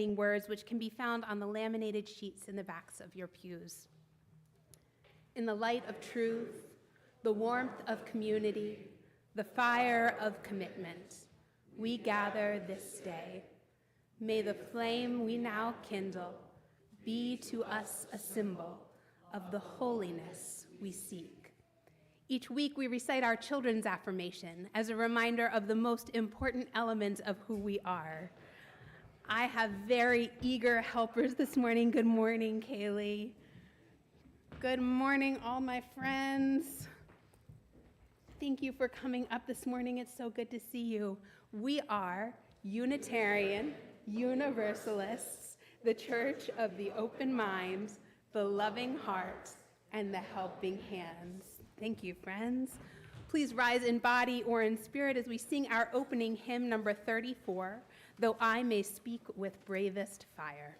words which can be found on the laminated sheets in the backs of your pews. In the light of truth, the warmth of community, the fire of commitment, we gather this day. May the flame we now kindle be to us a symbol of the holiness we seek. Each week we recite our children's affirmation as a reminder of the most important element of who we are. I have very eager helpers this morning. Good morning, Kaylee. Good morning, all my friends. Thank you for coming up this morning. It's so good to see you. We are Unitarian, Universalists, the Church of the Open Mind, the Loving Heart, and the Helping Hands. Thank you, friends. Please rise in body or in spirit as we sing our opening hymn, number 34, Though I May Speak with Bravest Fire.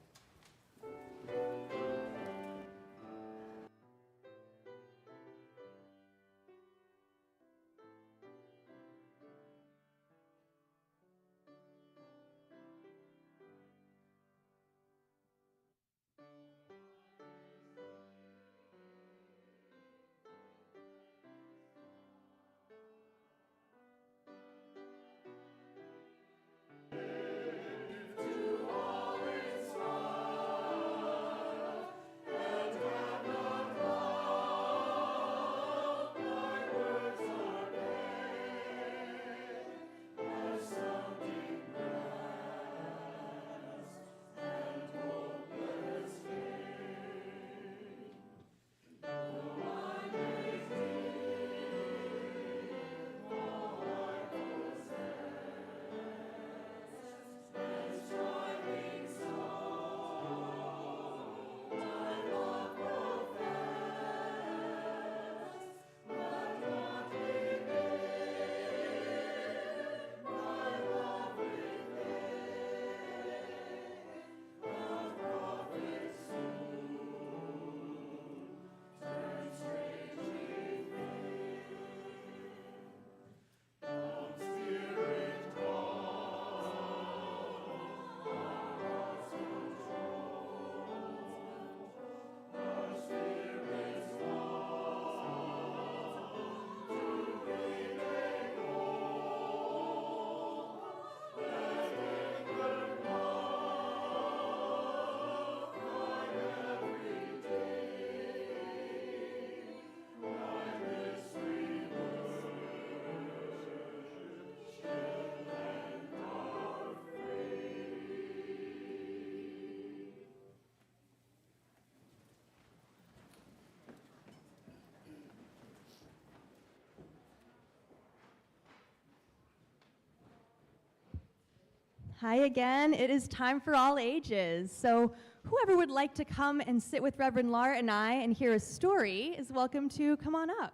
Hi again. It is time for all ages. So whoever would like to come and sit with Reverend Laura and I and hear a story is welcome to come on up.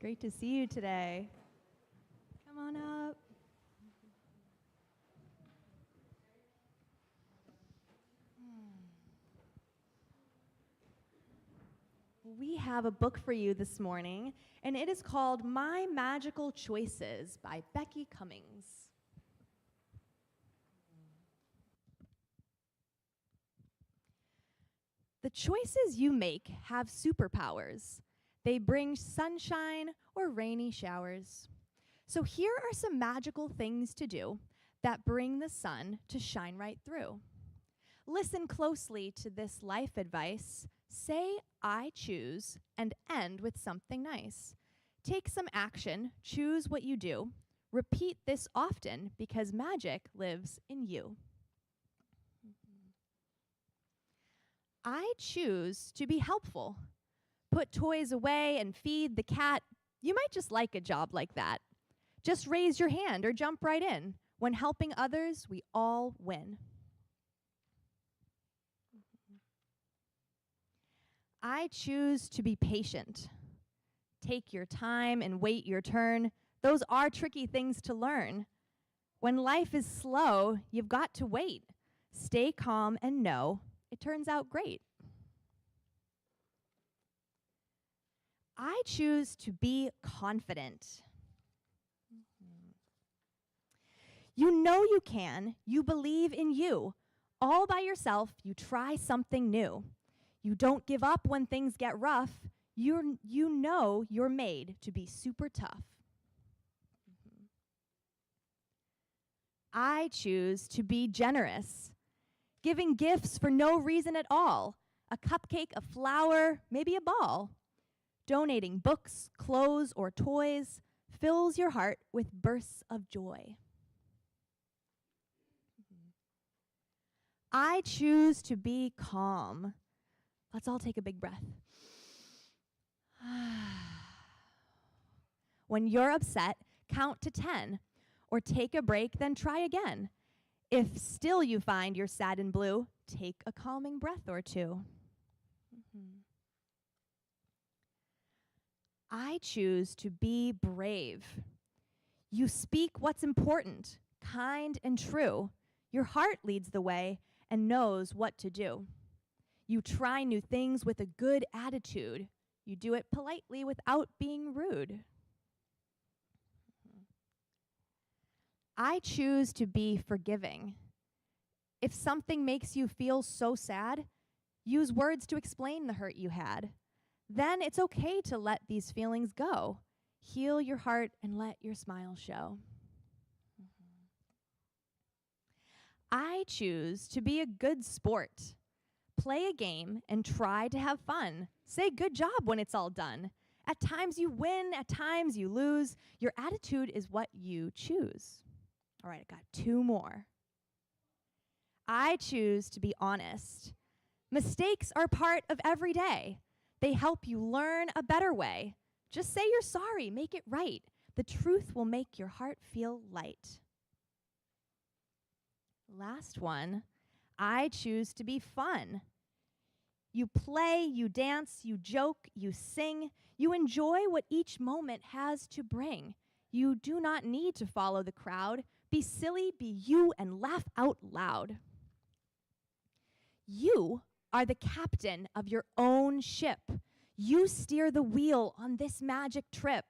Great to see you today. Come on up. We have a book for you this morning, and it is called My Magical Choices by Becky Cummings. The choices you make have superpowers. They bring sunshine or rainy showers. So here are some magical things to do that bring the sun to shine right through. Listen closely to this life advice. Say, I choose, and end with something nice. Take some action, choose what you do. Repeat this often because magic lives in you. I choose to be helpful. Put toys away and feed the cat. You might just like a job like that. Just raise your hand or jump right in. When helping others, we all win. I choose to be patient. Take your time and wait your turn. Those are tricky things to learn. When life is slow, you've got to wait. Stay calm and know it turns out great. I choose to be confident. You know you can. You believe in you. All by yourself, you try something new. You don't give up when things get rough. You know you're made to be super tough. I choose to be generous, giving gifts for no reason at all. A cupcake, a flower, maybe a ball. Donating books, clothes, or toys fills your heart with bursts of joy. I choose to be calm. Let's all take a big breath. When you're upset, count to 10, or take a break, then try again. If still you find you're sad and blue, take a calming breath or two. I choose to be brave. You speak what's important, kind and true. Your heart leads the way and knows what to do. You try new things with a good attitude. You do it politely without being rude. I choose to be forgiving. If something makes you feel so sad, use words to explain the hurt you had. Then it's okay to let these feelings go. Heal your heart and let your smile show. I choose to be a good sport. Play a game and try to have fun. Say good job when it's all done. At times you win, at times you lose. Your attitude is what you choose. All right, I got 2 more. I choose to be honest. Mistakes are part of every day. They help you learn a better way. Just say you're sorry, make it right. The truth will make your heart feel light. Last one, I choose to be fun. You play, you dance, you joke, you sing. You enjoy what each moment has to bring. You do not need to follow the crowd. Be silly, be you, and laugh out loud. You are the captain of your own ship. You steer the wheel on this magic trip.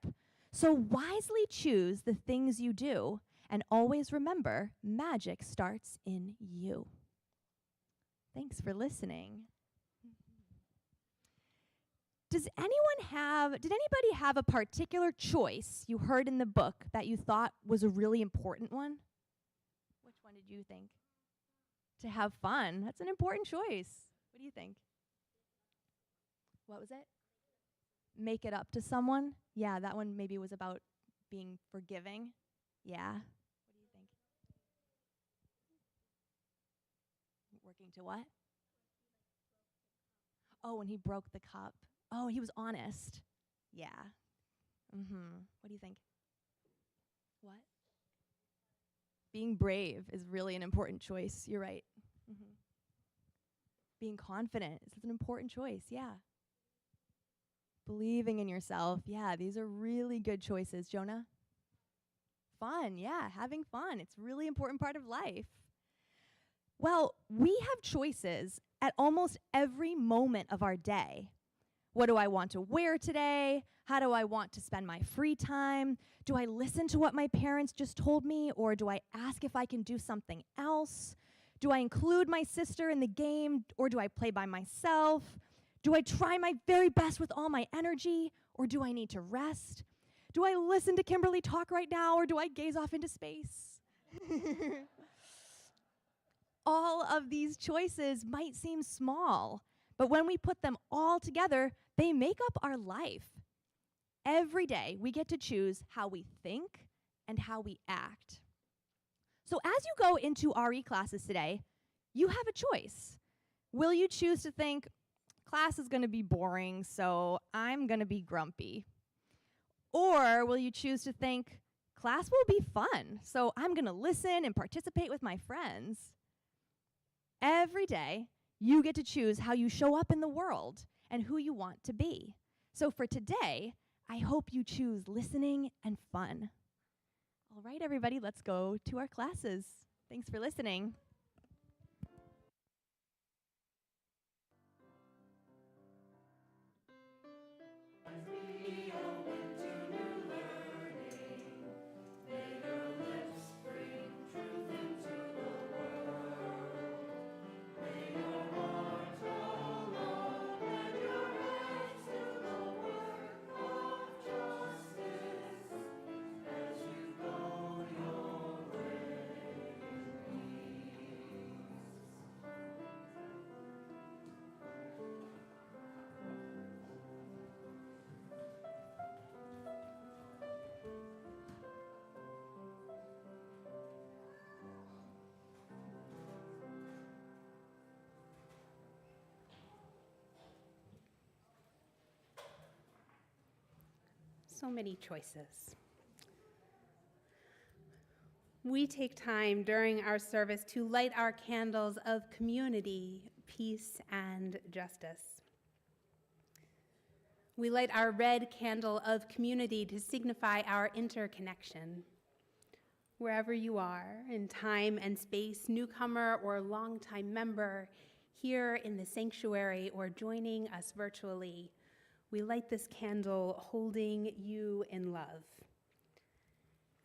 So wisely choose the things you do, and always remember, magic starts in you. Thanks for listening. Did anybody have a particular choice you heard in the book that you thought was a really important one? Which one did you think? To have fun. That's an important choice. What do you think? What was it? Make it up to someone? Yeah, that one maybe was about being forgiving. Yeah. What do you think? Working to what? Oh, when he broke the cup. Oh, he was honest. Yeah. What do you think? What? Being brave is really an important choice. You're right. Being confident is an important choice. Yeah. Believing in yourself. Yeah, these are really good choices. Jonah? Fun. Yeah, having fun. It's a really important part of life. Well, we have choices at almost every moment of our day. What do I want to wear today? How do I want to spend my free time? Do I listen to what my parents just told me, or do I ask if I can do something else? Do I include my sister in the game, or do I play by myself? Do I try my very best with all my energy, or do I need to rest? Do I listen to Kimberly talk right now, or do I gaze off into space? All of these choices might seem small, but when we put them all together, they make up our life. Every day, we get to choose how we think and how we act. So as you go into RE classes today, you have a choice. Will you choose to think, class is going to be boring, so I'm going to be grumpy? Or will you choose to think, class will be fun, so I'm going to listen and participate with my friends? Every day, you get to choose how you show up in the world and who you want to be. So for today, I hope you choose listening and fun. All right, everybody, let's go to our classes. Thanks for listening. So many choices. We take time during our service to light our candles of community, peace, and justice. We light our red candle of community to signify our interconnection. Wherever you are, in time and space, newcomer or longtime member, here in the sanctuary or joining us virtually, we light this candle holding you in love.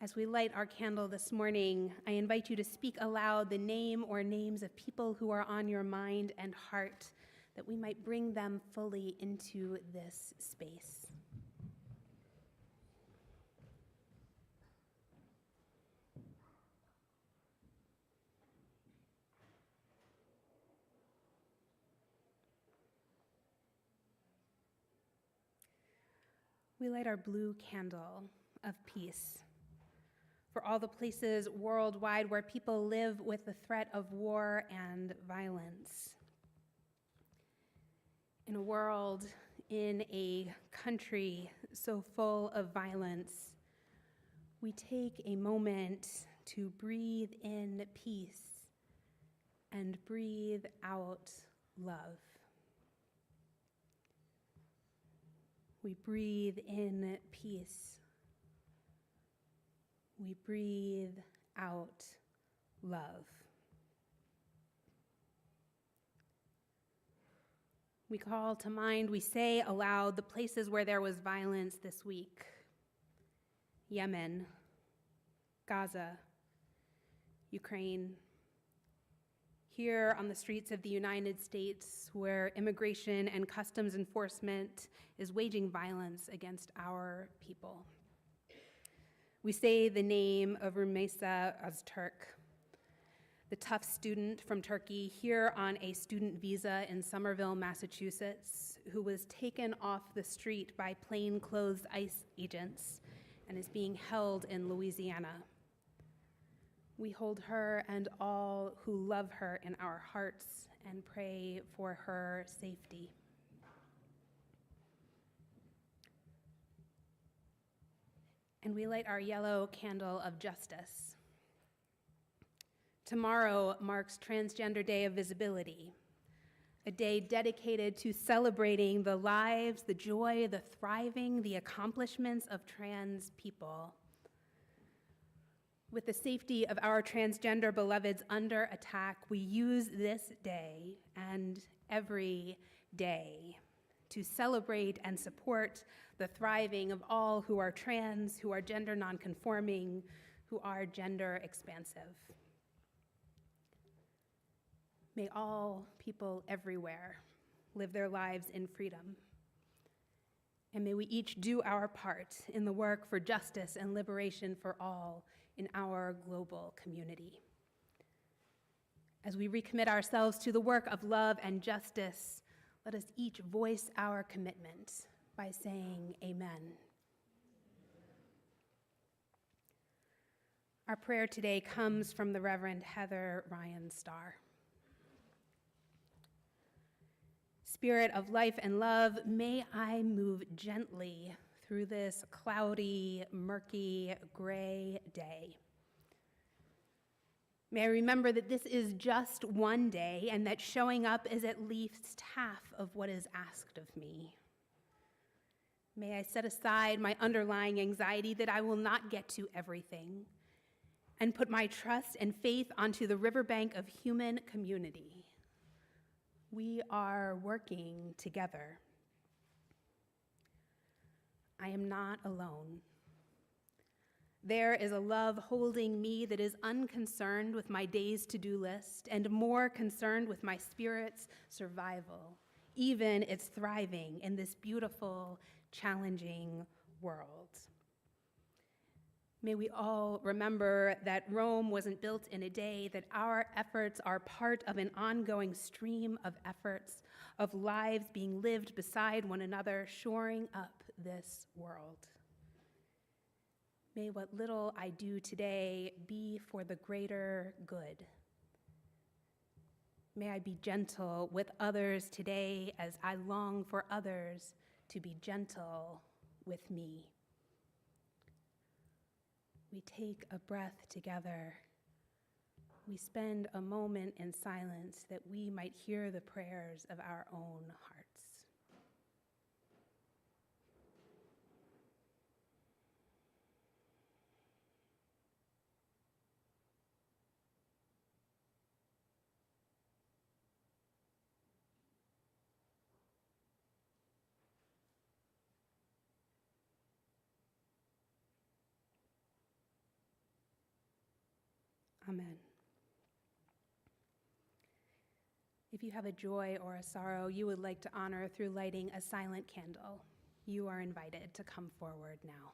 As we light our candle this morning, I invite you to speak aloud the name or names of people who are on your mind and heart, that we might bring them fully into this space. We light our blue candle of peace for all the places worldwide where people live with the threat of war and violence. In a world, in a country so full of violence, we take a moment to breathe in peace and breathe out love. We breathe in peace. We breathe out love. We call to mind, we say aloud the places where there was violence this week: Yemen, Gaza, Ukraine. Here on the streets of the United States, where immigration and customs enforcement is waging violence against our people. We say the name of Rumeysa Öztürk, the tough student from Turkey here on a student visa in Somerville, Massachusetts, who was taken off the street by plainclothes ICE agents and is being held in Louisiana. We hold her and all who love her in our hearts and pray for her safety. And we light our yellow candle of justice. Tomorrow marks Transgender Day of Visibility, a day dedicated to celebrating the lives, the joy, the thriving, the accomplishments of trans people. With the safety of our transgender beloveds under attack, we use this day and every day to celebrate and support the thriving of all who are trans, who are gender nonconforming, who are gender expansive. May all people everywhere live their lives in freedom. And may we each do our part in the work for justice and liberation for all in our global community. As we recommit ourselves to the work of love and justice, let us each voice our commitment by saying amen. Our prayer today comes from the Reverend Heather Ryan Starr. Spirit of life and love, may I move gently through this cloudy, murky, gray day. May I remember that this is just one day and that showing up is at least half of what is asked of me. May I set aside my underlying anxiety that I will not get to everything and put my trust and faith onto the riverbank of human community. We are working together. I am not alone. There is a love holding me that is unconcerned with my day's to-do list and more concerned with my spirit's survival, even its thriving in this beautiful, challenging world. May we all remember that Rome wasn't built in a day, that our efforts are part of an ongoing stream of efforts, of lives being lived beside one another, shoring up this world. May what little I do today be for the greater good. May I be gentle with others today as I long for others to be gentle with me. We take a breath together. We spend a moment in silence that we might hear the prayers of our own hearts. Amen. If you have a joy or a sorrow you would like to honor through lighting a silent candle, you are invited to come forward now.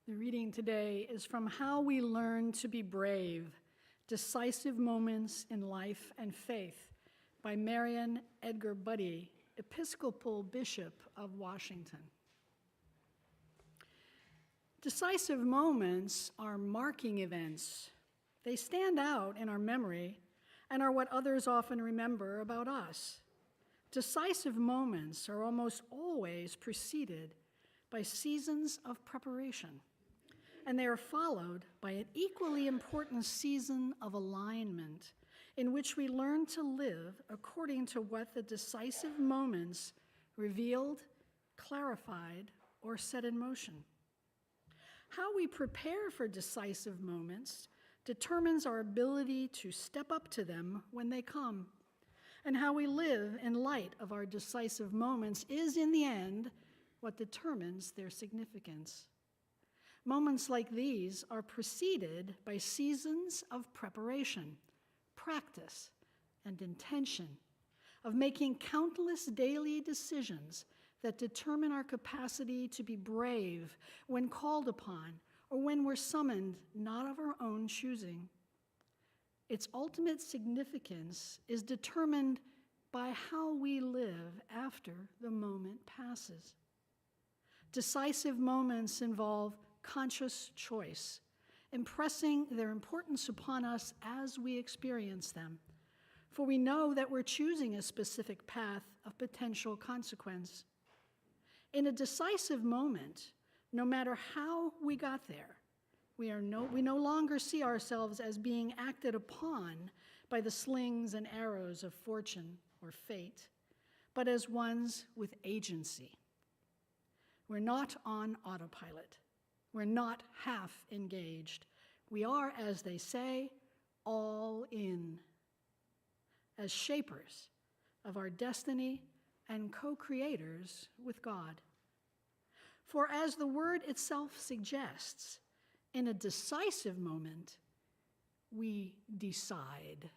The reading today is from How We Learn to Be Brave, Decisive Moments in Life and Faith by Marian Edgar Buddy, Episcopal Bishop of Washington. Decisive moments are marking events. They stand out in our memory and are what others often remember about us. Decisive moments are almost always preceded by seasons of preparation, and they are followed by an equally important season of alignment in which we learn to live according to what the decisive moments revealed, clarified, or set in motion. How we prepare for decisive moments determines our ability to step up to them when they come, and how we live in light of our decisive moments is, in the end, what determines their significance. Moments like these are preceded by seasons of preparation, practice, and intention, of making countless daily decisions that determine our capacity to be brave when called upon or when we're summoned not of our own choosing. Its ultimate significance is determined by how we live after the moment passes. Decisive moments involve conscious choice, impressing their importance upon us as we experience them, for we know that we're choosing a specific path of potential consequence. In a decisive moment, no matter how we got there, we no longer see ourselves as being acted upon by the slings and arrows of fortune or fate, but as ones with agency. We're not on autopilot. We're not half engaged. We are, as they say, all in, as shapers of our destiny and co-creators with God. For as the word itself suggests, in a decisive moment, we decide.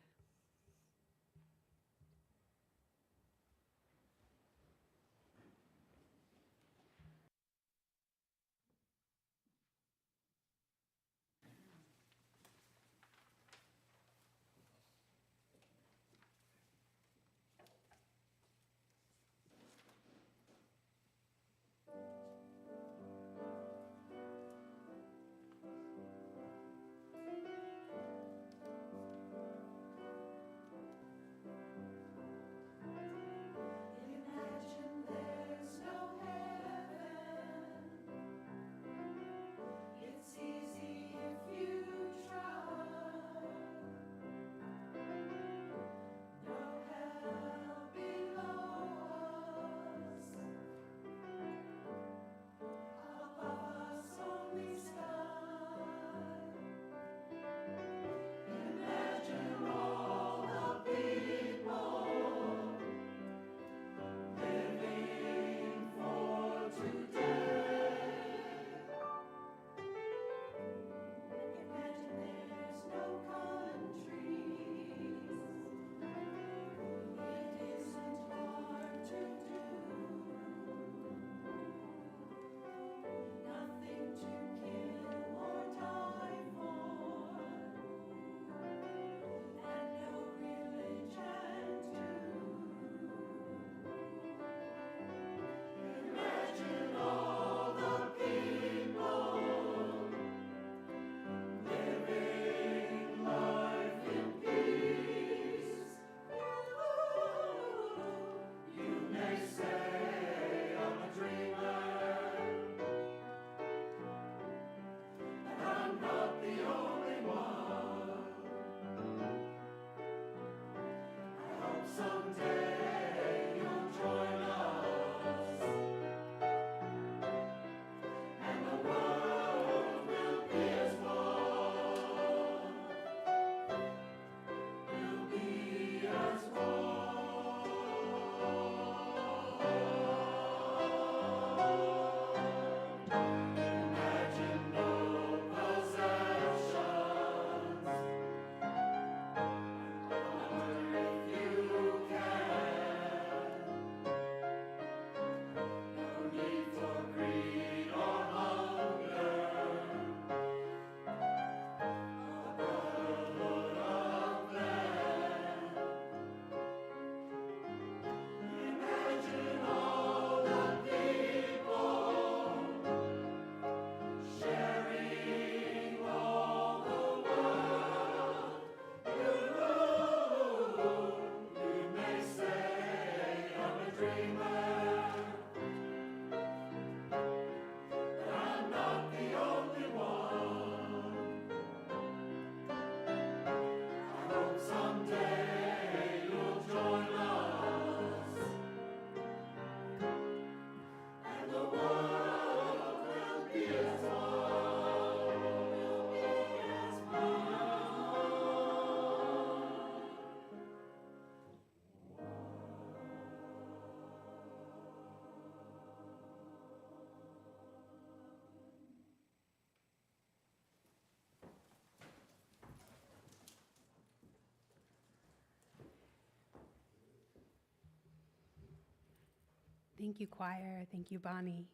Thank you, choir. Thank you, Bonnie.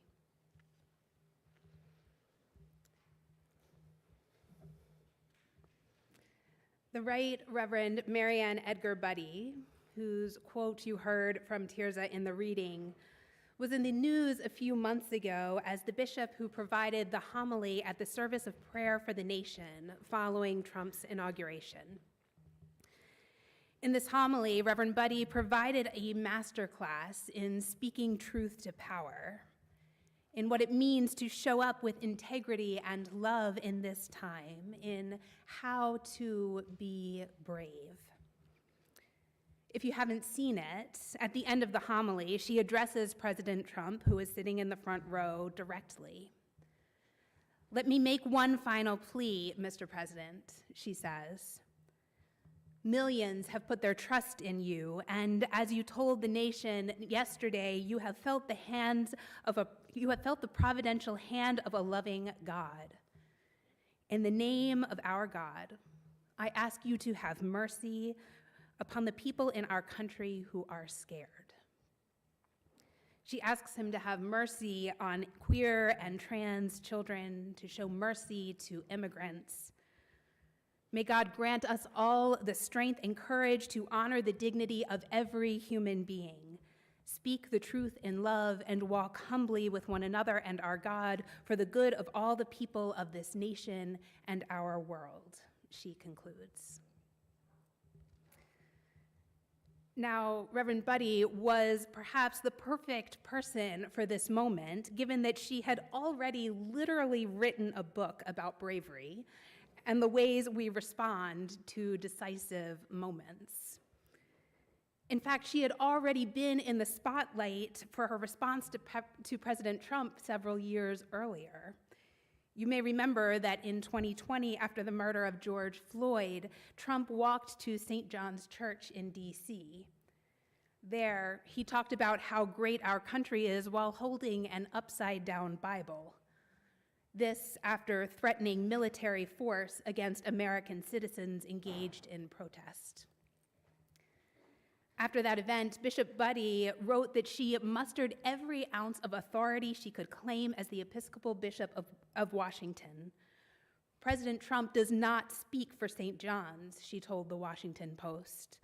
The Right Reverend Marianne Edgar Buddy, whose quote you heard from Tirza in the reading, was in the news a few months ago as the bishop who provided the homily at the service of prayer for the nation following Trump's inauguration. In this homily, Reverend Buddy provided a masterclass in speaking truth to power, in what it means to show up with integrity and love in this time, in how to be brave. If you haven't seen it, at the end of the homily, she addresses President Trump, who is sitting in the front row, directly. "Let me make one final plea, Mr. President," she says. "Millions have put their trust in you, and as you told the nation yesterday, you have felt the providential hand of a loving God. In the name of our God, I ask you to have mercy upon the people in our country who are scared." She asks him to have mercy on queer and trans children, to show mercy to immigrants. May God grant us all the strength and courage to honor the dignity of every human being, speak the truth in love, and walk humbly with one another and our God for the good of all the people of this nation and our world, she concludes. Now, Reverend Buddy was perhaps the perfect person for this moment, given that she had already literally written a book about bravery and the ways we respond to decisive moments. In fact, she had already been in the spotlight for her response to President Trump several years earlier. You may remember that in 2020, after the murder of George Floyd, Trump walked to St. John's Church in DC. There, he talked about how great our country is while holding an upside-down Bible. This after threatening military force against American citizens engaged in protest. After that event, Bishop Buddy wrote that she mustered every ounce of authority she could claim as the Episcopal Bishop of Washington. "President Trump does not speak for St. John's," she told the Washington Post.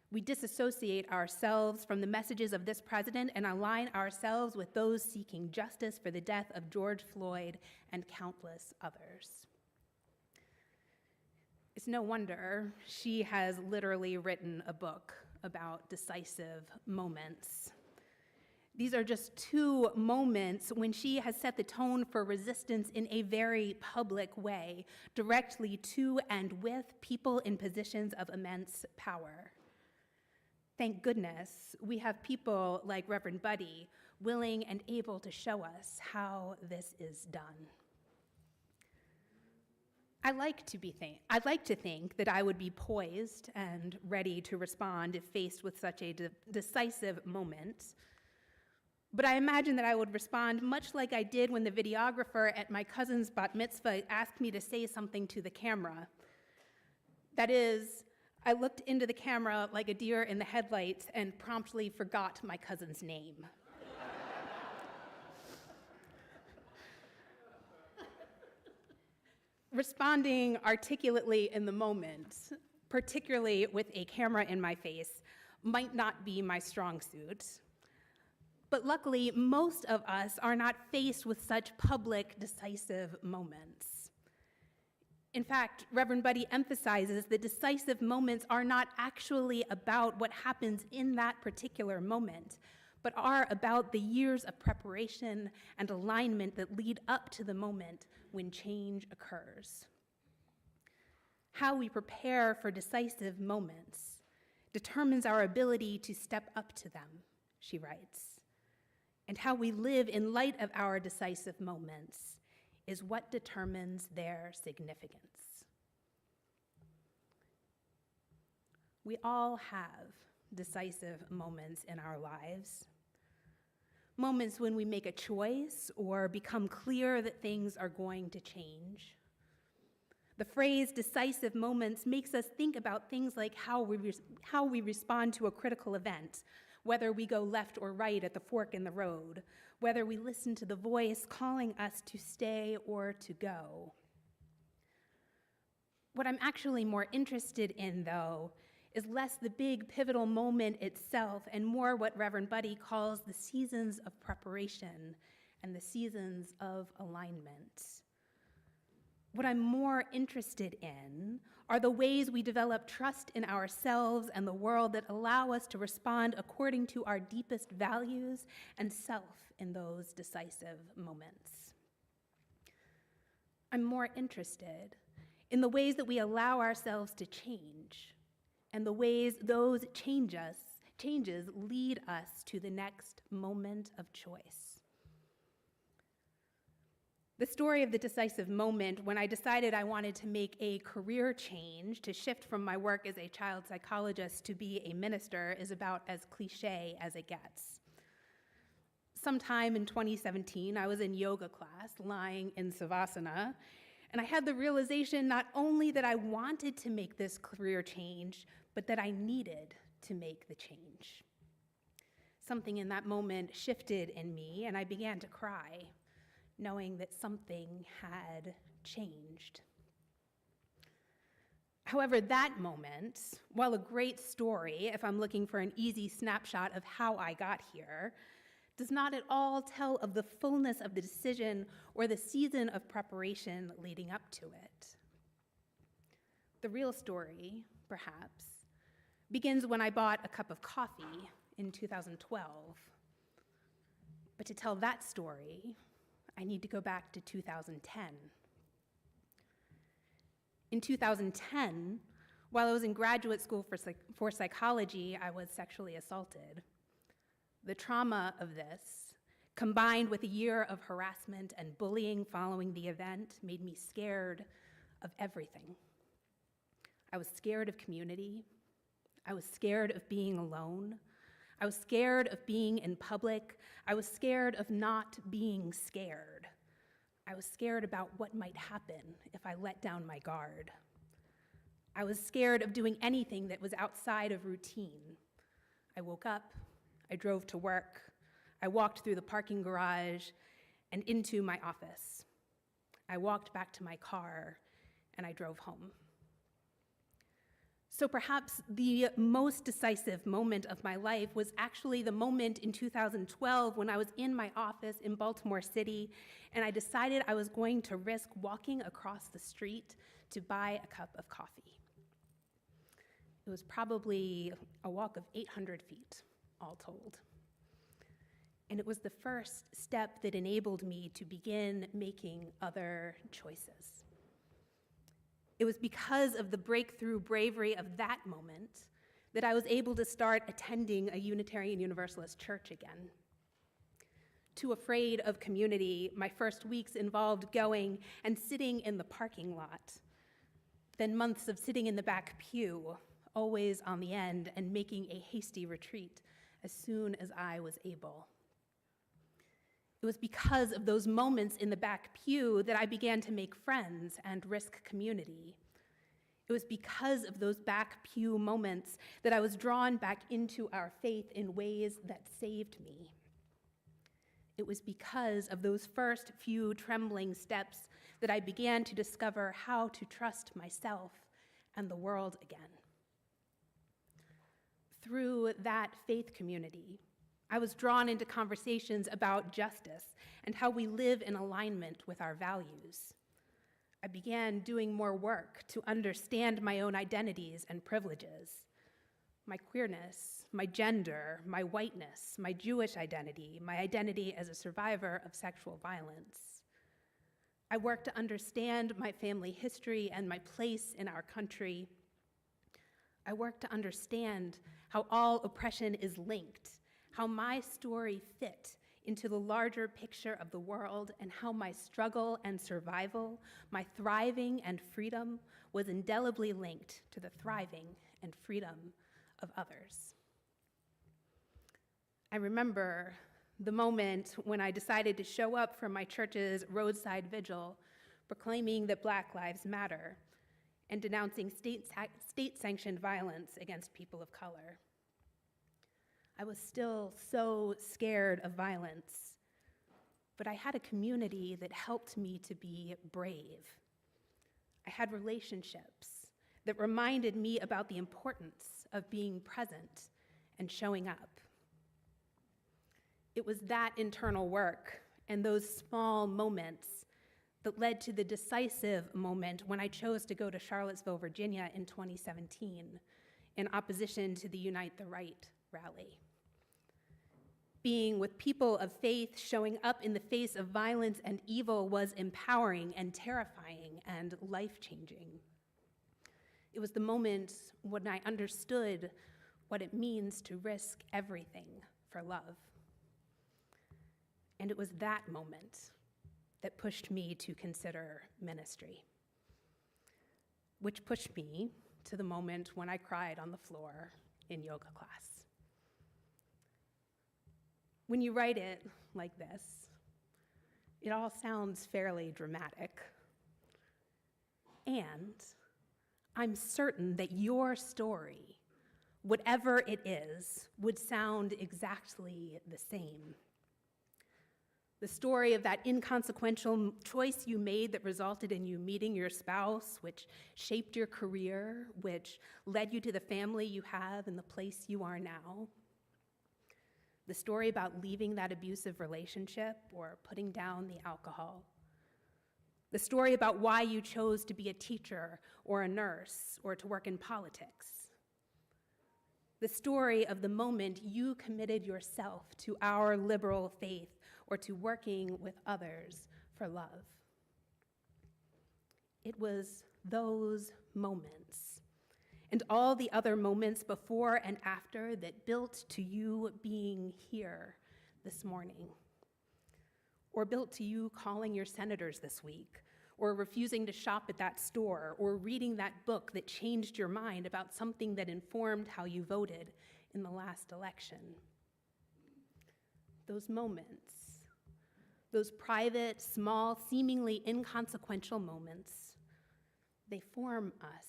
"We disassociate ourselves from the messages of this president and align ourselves with those seeking justice for the death of George Floyd and countless others." It's no wonder she has literally written a book about decisive moments. These are just two moments when she has set the tone for resistance in a very public way, directly to and with people in positions of immense power. Thank goodness we have people like Reverend Buddy willing and able to show us how this is done. I'd like to think that I would be poised and ready to respond if faced with such a decisive moment. But I imagine that I would respond much like I did when the videographer at my cousin's bat mitzvah asked me to say something to the camera. That is, I looked into the camera like a deer in the headlights and promptly forgot my cousin's name. Responding articulately in the moment, particularly with a camera in my face, might not be my strong suit. But luckily, most of us are not faced with such public, decisive moments. In fact, Reverend Buddy emphasizes that decisive moments are not actually about what happens in that particular moment, but are about the years of preparation and alignment that lead up to the moment when change occurs. How we prepare for decisive moments determines our ability to step up to them, she writes. And how we live in light of our decisive moments is what determines their significance. We all have decisive moments in our lives. Moments when we make a choice or become clear that things are going to change. The phrase decisive moments makes us think about things like how we respond to a critical event, whether we go left or right at the fork in the road, whether we listen to the voice calling us to stay or to go. What I'm actually more interested in, though, is less the big pivotal moment itself and more what Reverend Buddy calls the seasons of preparation and the seasons of alignment. What I'm more interested in are the ways we develop trust in ourselves and the world that allow us to respond according to our deepest values and self in those decisive moments. I'm more interested in the ways that we allow ourselves to change and the ways those changes lead us to the next moment of choice. The story of the decisive moment when I decided I wanted to make a career change, to shift from my work as a child psychologist to be a minister, is about as cliche as it gets. Sometime in 2017, I was in yoga class, lying in Savasana, and I had the realization not only that I wanted to make this career change, but that I needed to make the change. Something in that moment shifted in me, and I began to cry, knowing that something had changed. However, that moment, while a great story, if I'm looking for an easy snapshot of how I got here, does not at all tell of the fullness of the decision or the season of preparation leading up to it. The real story, perhaps, begins when I bought a cup of coffee in 2012. But to tell that story, I need to go back to 2010. In 2010, while I was in graduate school for psychology, I was sexually assaulted. The trauma of this, combined with a year of harassment and bullying following the event, made me scared of everything. I was scared of community. I was scared of being alone. I was scared of being in public. I was scared of not being scared. I was scared about what might happen if I let down my guard. I was scared of doing anything that was outside of routine. I woke up, I drove to work, I walked through the parking garage and into my office. I walked back to my car and I drove home. So perhaps the most decisive moment of my life was actually the moment in 2012 when I was in my office in Baltimore City and I decided I was going to risk walking across the street to buy a cup of coffee. It was probably a walk of 800 feet, all told. And it was the first step that enabled me to begin making other choices. It was because of the breakthrough bravery of that moment that I was able to start attending a Unitarian Universalist church again. Too afraid of community, my first weeks involved going and sitting in the parking lot, then months of sitting in the back pew, always on the end, and making a hasty retreat as soon as I was able. It was because of those moments in the back pew that I began to make friends and risk community. It was because of those back pew moments that I was drawn back into our faith in ways that saved me. It was because of those first few trembling steps that I began to discover how to trust myself and the world again. Through that faith community, I was drawn into conversations about justice and how we live in alignment with our values. I began doing more work to understand my own identities and privileges, my queerness, my gender, my whiteness, my Jewish identity, my identity as a survivor of sexual violence. I worked to understand my family history and my place in our country. I worked to understand how all oppression is linked, how my story fit into the larger picture of the world, and how my struggle and survival, my thriving and freedom, was indelibly linked to the thriving and freedom of others. I remember the moment when I decided to show up for my church's roadside vigil, proclaiming that Black Lives Matter and denouncing state-sanctioned violence against people of color. I was still so scared of violence, but I had a community that helped me to be brave. I had relationships that reminded me about the importance of being present and showing up. It was that internal work and those small moments that led to the decisive moment when I chose to go to Charlottesville, Virginia in 2017 in opposition to the Unite the Right rally. Being with people of faith showing up in the face of violence and evil was empowering and terrifying and life-changing. It was the moment when I understood what it means to risk everything for love. And it was that moment that pushed me to consider ministry, which pushed me to the moment when I cried on the floor in yoga class. When you write it like this, it all sounds fairly dramatic. And I'm certain that your story, whatever it is, would sound exactly the same. The story of that inconsequential choice you made that resulted in you meeting your spouse, which shaped your career, which led you to the family you have and the place you are now. The story about leaving that abusive relationship or putting down the alcohol. The story about why you chose to be a teacher or a nurse or to work in politics. The story of the moment you committed yourself to our liberal faith or to working with others for love. It was those moments and all the other moments before and after that built to you being here this morning, or built to you calling your senators this week, or refusing to shop at that store, or reading that book that changed your mind about something that informed how you voted in the last election. Those moments, those private, small, seemingly inconsequential moments, they form us.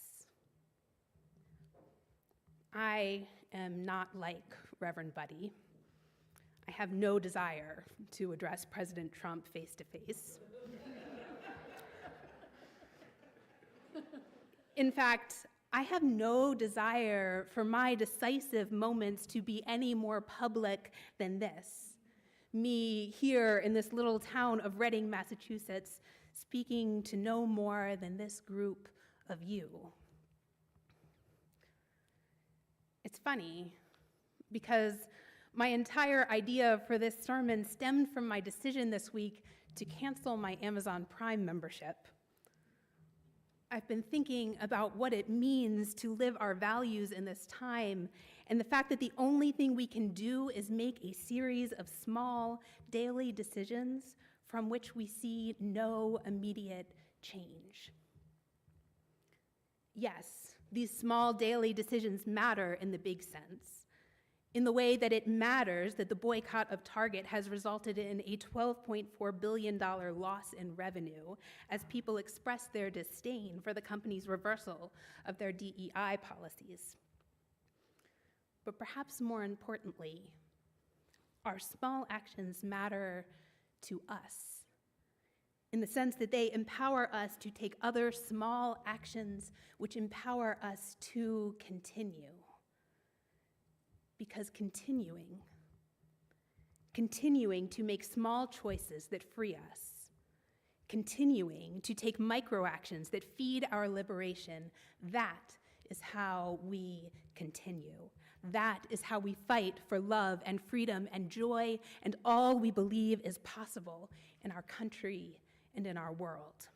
I am not like Reverend Buddy. I have no desire to address President Trump face to face. In fact, I have no desire for my decisive moments to be any more public than this. Me here in this little town of Reading, Massachusetts, speaking to no more than this group of you. It's funny, because my entire idea for this sermon stemmed from my decision this week to cancel my Amazon Prime membership. I've been thinking about what it means to live our values in this time, and the fact that the only thing we can do is make a series of small daily decisions from which we see no immediate change. Yes, these small daily decisions matter in the big sense, in the way that it matters that the boycott of Target has resulted in a $12.4 billion loss in revenue as people express their disdain for the company's reversal of their DEI policies. But perhaps more importantly, our small actions matter to us, in the sense that they empower us to take other small actions which empower us to continue. Because continuing to make small choices that free us, continuing to take micro actions that feed our liberation, that is how we continue. That is how we fight for love and freedom and joy and all we believe is possible in our country and in our world.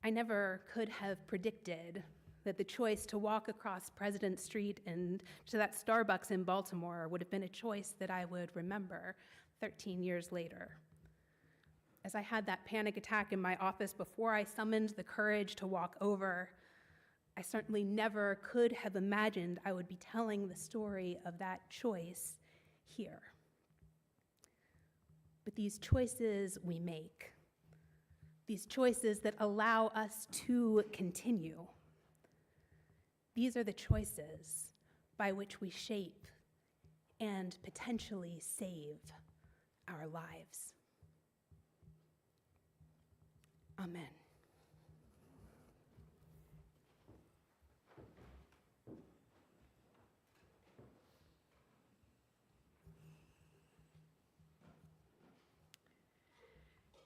I never could have predicted that the choice to walk across President Street and to that Starbucks in Baltimore would have been a choice that I would remember 13 years later. As I had that panic attack in my office before I summoned the courage to walk over, I certainly never could have imagined I would be telling the story of that choice here. But these choices we make, these choices that allow us to continue, these are the choices by which we shape and potentially save our lives. Amen.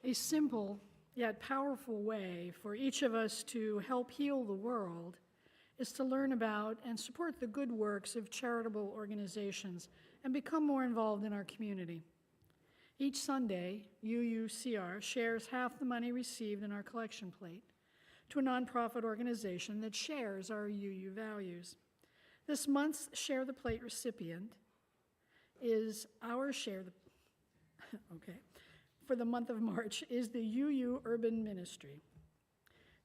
A simple yet powerful way for each of us to help heal the world is to learn about and support the good works of charitable organizations and become more involved in our community. Each Sunday, UUCR shares half the money received in our collection plate to a nonprofit organization that shares our UU values. This month's Share the Plate recipient is for the month of March is the UU Urban Ministry.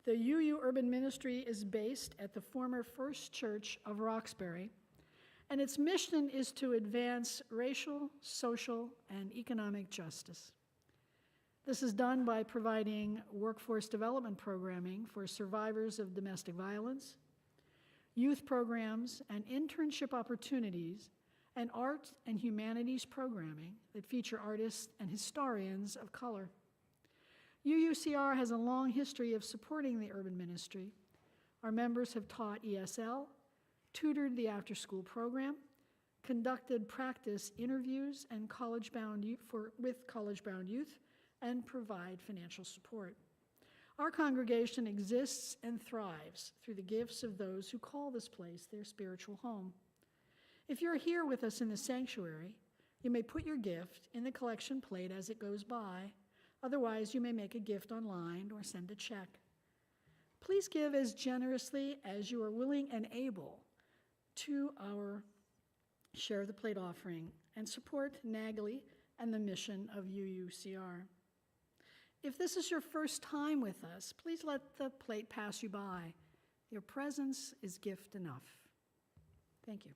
The UU Urban Ministry is based at the former First Church of Roxbury, and its mission is to advance racial, social, and economic justice. This is done by providing workforce development programming for survivors of domestic violence, youth programs and internship opportunities, and art and humanities programming that feature artists and historians of color. UUCR has a long history of supporting the urban ministry. Our members have taught ESL, tutored the after-school program, conducted practice interviews and with college-bound youth, and provide financial support. Our congregation exists and thrives through the gifts of those who call this place their spiritual home. If you're here with us in the sanctuary, you may put your gift in the collection plate as it goes by. Otherwise, you may make a gift online or send a check. Please give as generously as you are willing and able to our Share the Plate offering and support NAGLI and the mission of UUCR. If this is your first time with us, please let the plate pass you by. Your presence is gift enough. Thank you.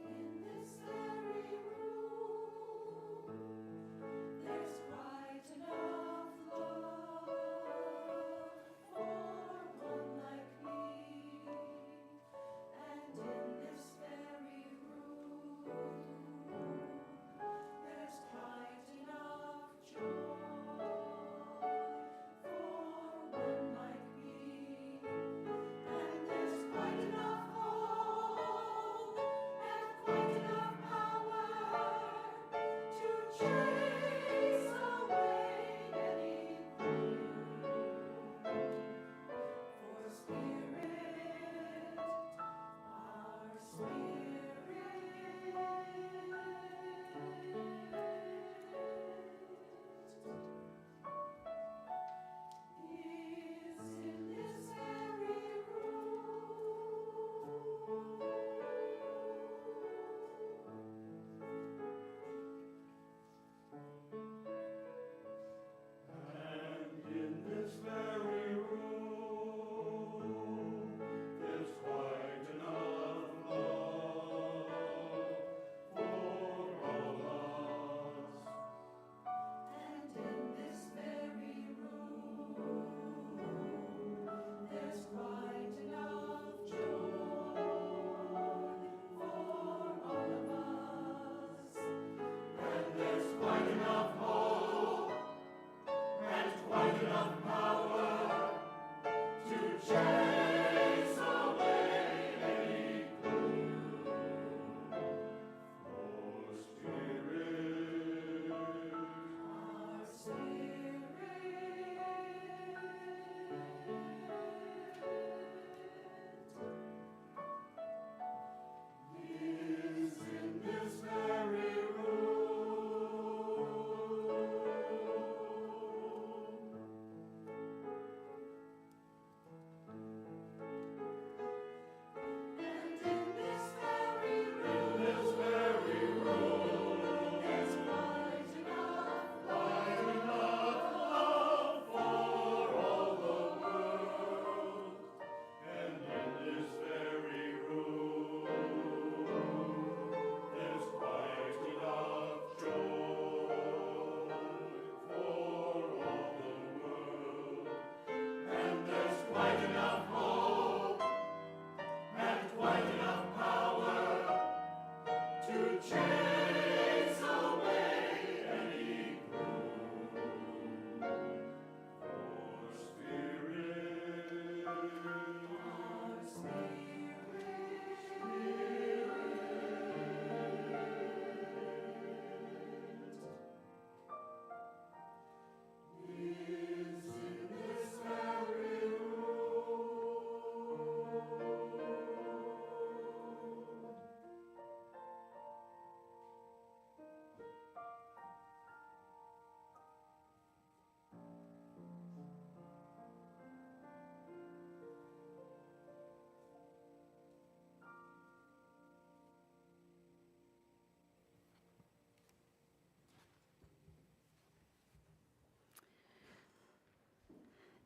In this very room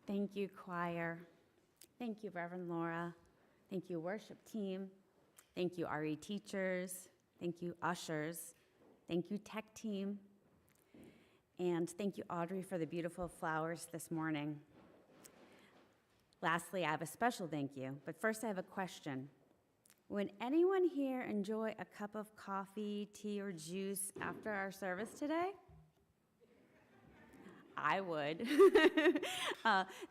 Thank you, choir. Thank you, Reverend Laura. Thank you, worship team. Thank you, RE teachers. Thank you, ushers. Thank you, tech team. And thank you, Audrey, for the beautiful flowers this morning. Lastly, I have a special thank you, but first I have a question. Would anyone here enjoy a cup of coffee, tea, or juice after our service today? I would.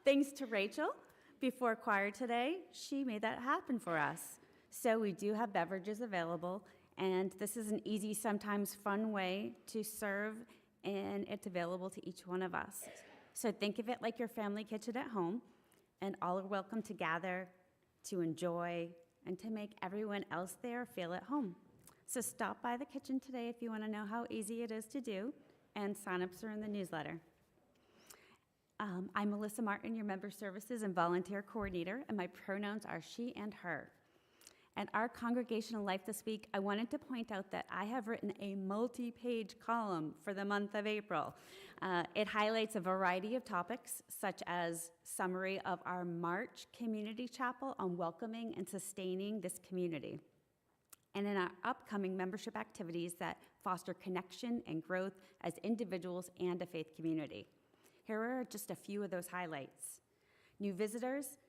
Thanks to Rachel, before choir today, she made that happen for us. So we do have beverages available, and this is an easy, sometimes fun way to serve, and it's available to each one of us. So think of it like your family kitchen at home, and all are welcome to gather, to enjoy, and to make everyone else there feel at home. So stop by the kitchen today if you want to know how easy it is to do, and sign-ups are in the newsletter. I'm Melissa Martin, your Member Services and Volunteer Coordinator, and my pronouns are she and her. And our congregational life this week, I wanted to point out that I have written a multi-page column for the month of April. It highlights a variety of topics, such as summary of our March Community Chapel on welcoming and sustaining this community, and in our upcoming membership activities that foster connection and growth as individuals and a faith community. Here are just a few of those highlights. New visitors,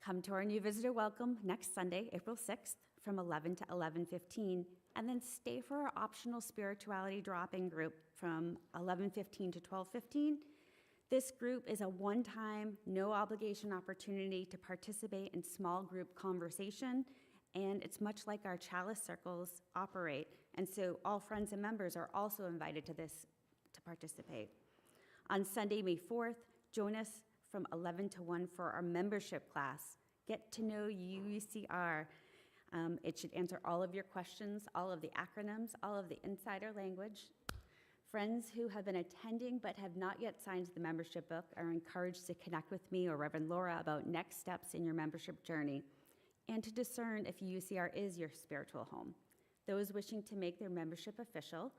come to our new visitor welcome next Sunday, April 6th, from 11 to 11:15, and then stay for our optional spirituality drop-in group from 11:15 to 12:15. This group is a one-time, no-obligation opportunity to participate in small group conversation, and it's much like our chalice circles operate, and so all friends and members are also invited to this to participate. On Sunday, May 4th, join us from 11 to 1 for our membership class. Get to know UUCR. It should answer all of your questions, all of the acronyms, all of the insider language. Friends who have been attending but have not yet signed the membership book are encouraged to connect with me or Reverend Laura about next steps in your membership journey and to discern if UUCR is your spiritual home. Those wishing to make their membership official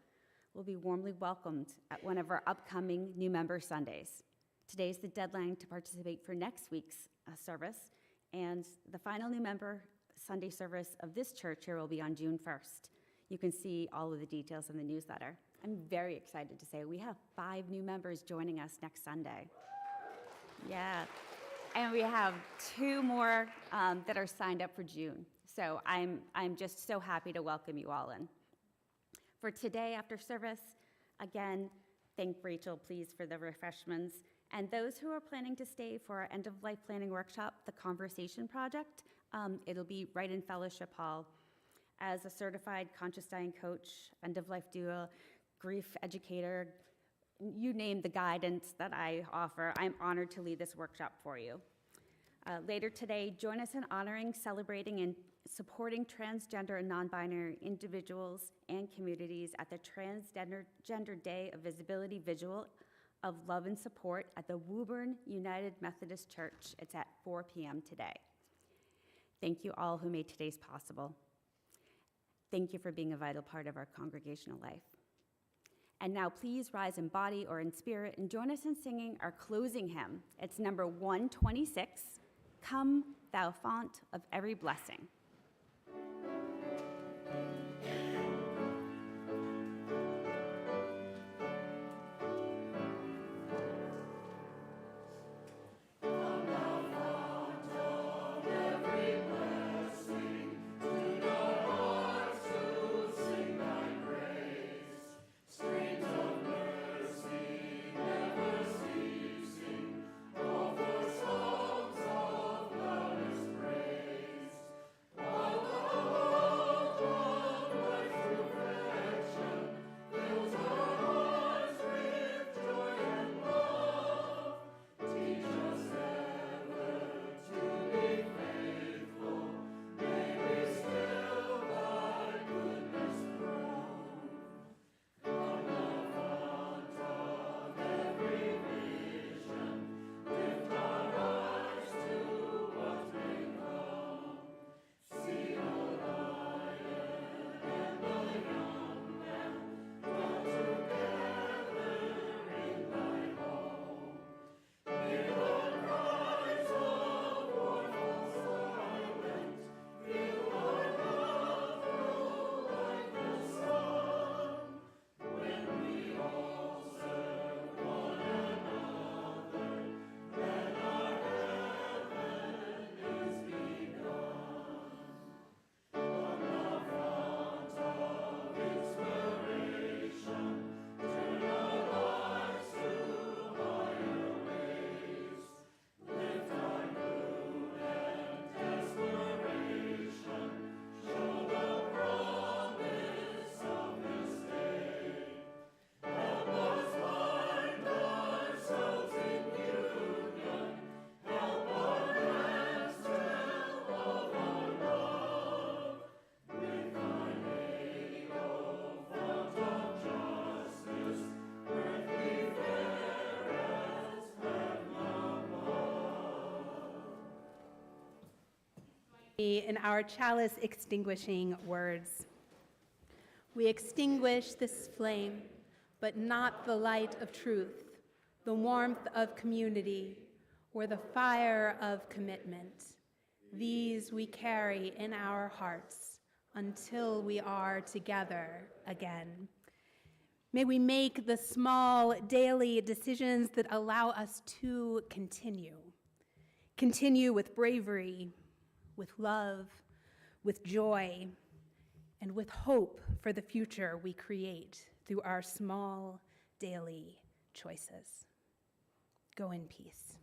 will be warmly welcomed at one of our upcoming new member Sundays. Today's the deadline to participate for next week's service, and the final new member Sunday service of this church here will be on June 1st. You can see all of the details in the newsletter. I'm very excited to say we have 5 new members joining us next Sunday. Yeah, and we have 2 more that are signed up for June. So I'm just so happy to welcome you all in. For today after service, again, thank Rachel, please, for the refreshments. And those who are planning to stay for our end-of-life planning workshop, the Conversation Project, it'll be right in Fellowship Hall. As a certified conscious dying coach, end-of-life doula, grief educator, you name the guidance that I offer, I'm honored to lead this workshop for you. Later today, join us in honoring, celebrating, and supporting transgender and non-binary individuals and communities at the Transgender Day of Visibility Visual of Love and Support at the Woburn United Methodist Church. It's at 4 p.m. today. Thank you all who made today's possible. Thank you for being a vital part of our congregational life. And now please rise in body or in spirit and join us in singing our closing hymn. It's number 126, Come Thou Fount of Every Blessing. Praise. me in our chalice extinguishing words. We extinguish this flame, but not the light of truth, the warmth of community, or the fire of commitment. These we carry in our hearts until we are together again. May we make the small daily decisions that allow us to continue. Continue with bravery, with love, with joy, and with hope for the future we create through our small daily choices. Go in peace.